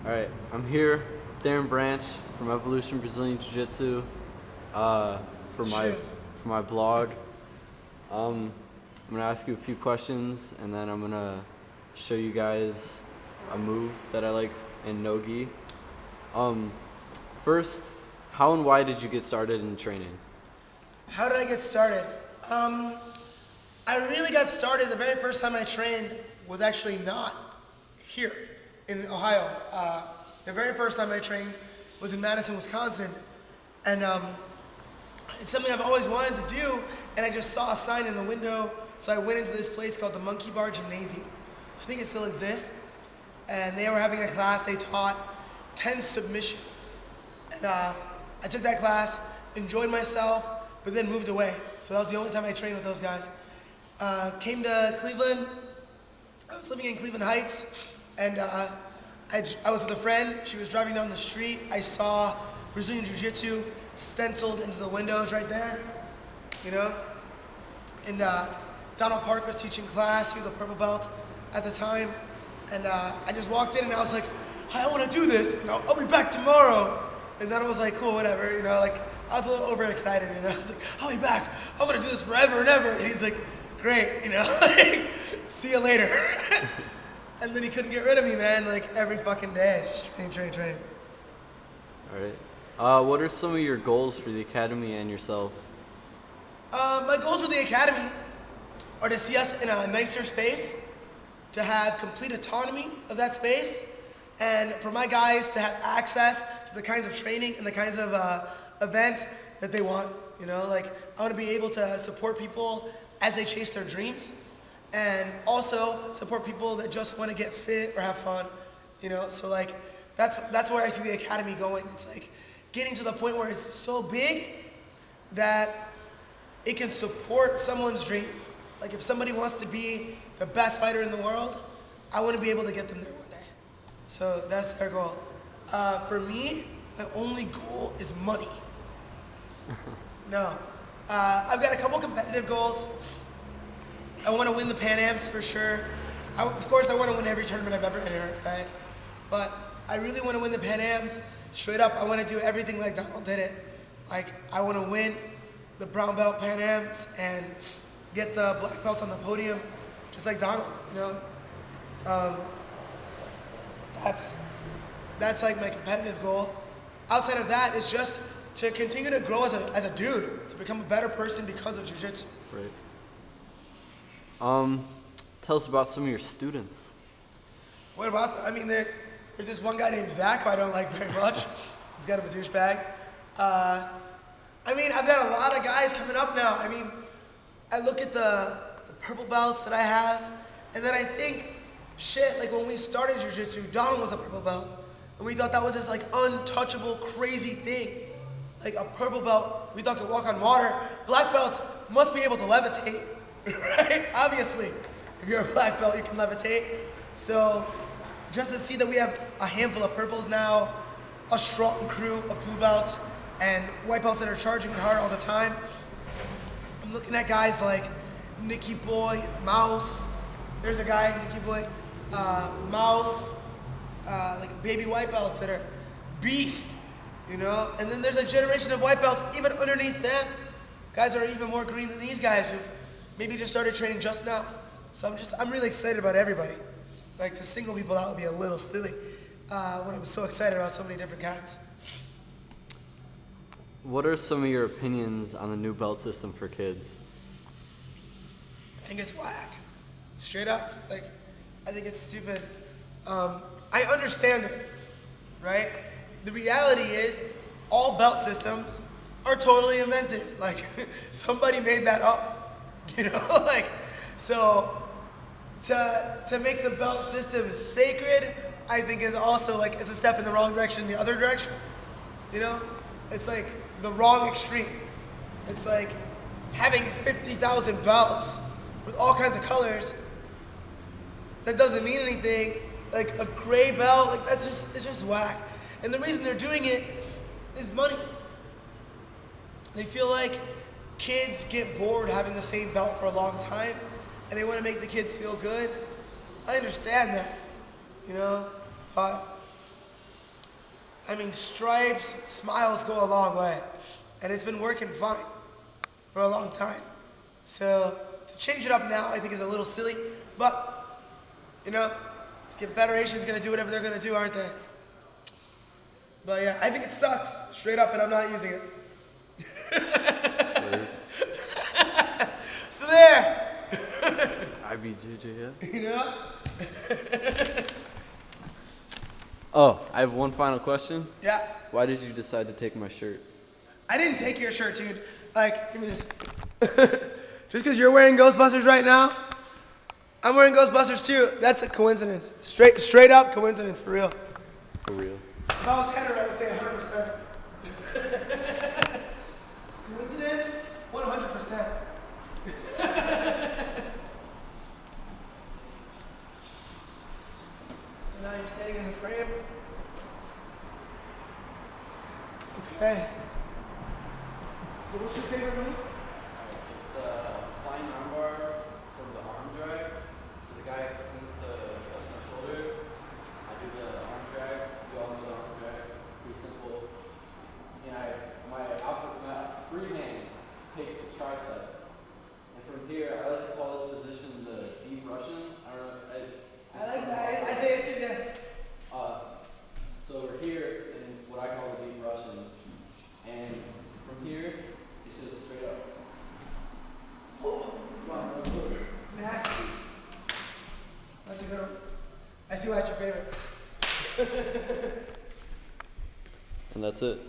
All right, I'm here, Darren Branch from Evolution Brazilian Jiu-Jitsu, for my Shit. for my blog. I'm gonna ask you a few questions, and then I'm gonna show you guys a move that I like in no-gi. Um, First, how and why did you get started in training? How did I get started? Um, I really got started the very first time I trained was actually not here in Ohio. The very first time I trained was in Madison, Wisconsin, and it's something I've always wanted to do. And I just saw a sign in the window, so I went into this place called the Monkey Bar Gymnasium. I think it still exists, and they were having a class. They taught 10 submissions, and I took that class, enjoyed myself, but then moved away. So that was the only time I trained with those guys. Came to Cleveland. I was living in Cleveland Heights, and I was with a friend. She was driving down the street. I saw Brazilian Jiu-Jitsu stenciled into the windows right there, you know? And Donald Park was teaching class. He was a purple belt at the time. And I just walked in and I was like, "Hi, I want to do this. I'll be back tomorrow." And Donald was like, "Cool, whatever." Like I was a little overexcited. I was like, "I'll be back. I'm gonna do this forever and ever." And he's like, "Great, like, see you later." And then he couldn't get rid of me, man. Like every fucking day, just train. All right. What are some of your goals for the academy and yourself? My goals for the academy are to see us in a nicer space, to have complete autonomy of that space, and for my guys to have access to the kinds of training and the kinds of event that they want. Like I want to be able to support people as they chase their dreams, and also support people that just want to get fit or have fun. So like that's where I see the academy going. It's like getting to the point where it's so big that it can support someone's dream. Like if somebody wants to be the best fighter in the world, I want to be able to get them there one day. So that's their goal. For me, my only goal is money. No. I've got a couple competitive goals. I want to win the Pan Ams for sure. Of course, I want to win every tournament I've ever entered, right? But I really want to win the Pan Ams. Straight up, I want to do everything like Donald did it. Like, I want to win the brown belt Pan Ams and get the black belt on the podium, just like Donald, That's like my competitive goal. Outside of that, it's just to continue to grow as a dude, to become a better person because of jiu-jitsu. Right. Tell us about some of your students. What about there's this one guy named Zach who I don't like very much. He's kind of a douchebag. I've got a lot of guys coming up now. I look at the purple belts that I have, and then I think, shit, like when we started jiu-jitsu, Donald was a purple belt, and we thought that was this like untouchable, crazy thing. Like a purple belt, we thought could walk on water. Black belts must be able to levitate, right? Obviously, if you're a black belt, you can levitate. So just to see that we have a handful of purples now, a strong crew of blue belts, and white belts that are charging it hard all the time. I'm looking at guys like Nicky Boy, Mouse. There's a guy, Nicky Boy, Mouse, like baby white belts that are beast, And then there's a generation of white belts even underneath them. Guys that are even more green than these guys who've maybe just started training just now. So I'm really excited about everybody. Like to single people out would be a little silly when I'm so excited about so many different kinds. What are some of your opinions on the new belt system for kids? I think it's whack. Straight up. Like, I think it's stupid. I understand it, right? The reality is, all belt systems are totally invented. Like, somebody made that up, so to make the belt system sacred, I think is also like, it's a step in the wrong direction, the other direction, It's like the wrong extreme. It's like having 50,000 belts with all kinds of colors that doesn't mean anything. Like a gray belt, like it's just whack. And the reason they're doing it is money. They feel like kids get bored having the same belt for a long time, and they want to make the kids feel good. I understand that, but I mean, stripes, smiles go a long way. And it's been working fine for a long time. So to change it up now, I think is a little silly. But, you know, the Federation's going to do whatever they're going to do, aren't they? But yeah, I think it sucks, straight up, and I'm not using it. So there. IBJJ, yeah. You know? Oh, I have one final question. Yeah. Why did you decide to take my shirt? I didn't take your shirt, dude. Like, give me this. Just because you're wearing Ghostbusters right now, I'm wearing Ghostbusters too. That's a coincidence. Straight up coincidence, for real. For real. If I was hetero, I would say 100%. Coincidence? 100%. So now you're standing in the frame. Okay. So what's your favorite move? It's the flying armbar from the arm drag. So the guy comes to touch my shoulder. I do the arm drag. You all know the arm drag. Pretty simple. And my free hand takes the tricep. And from here, I like to call this position the deep Russian. I don't know. I like that. I say it too, yeah. So we're here in what I call the deep Russian. And from here, it's just straight up. Oh, nasty. That's a good one. I see why it's your favorite. And that's it.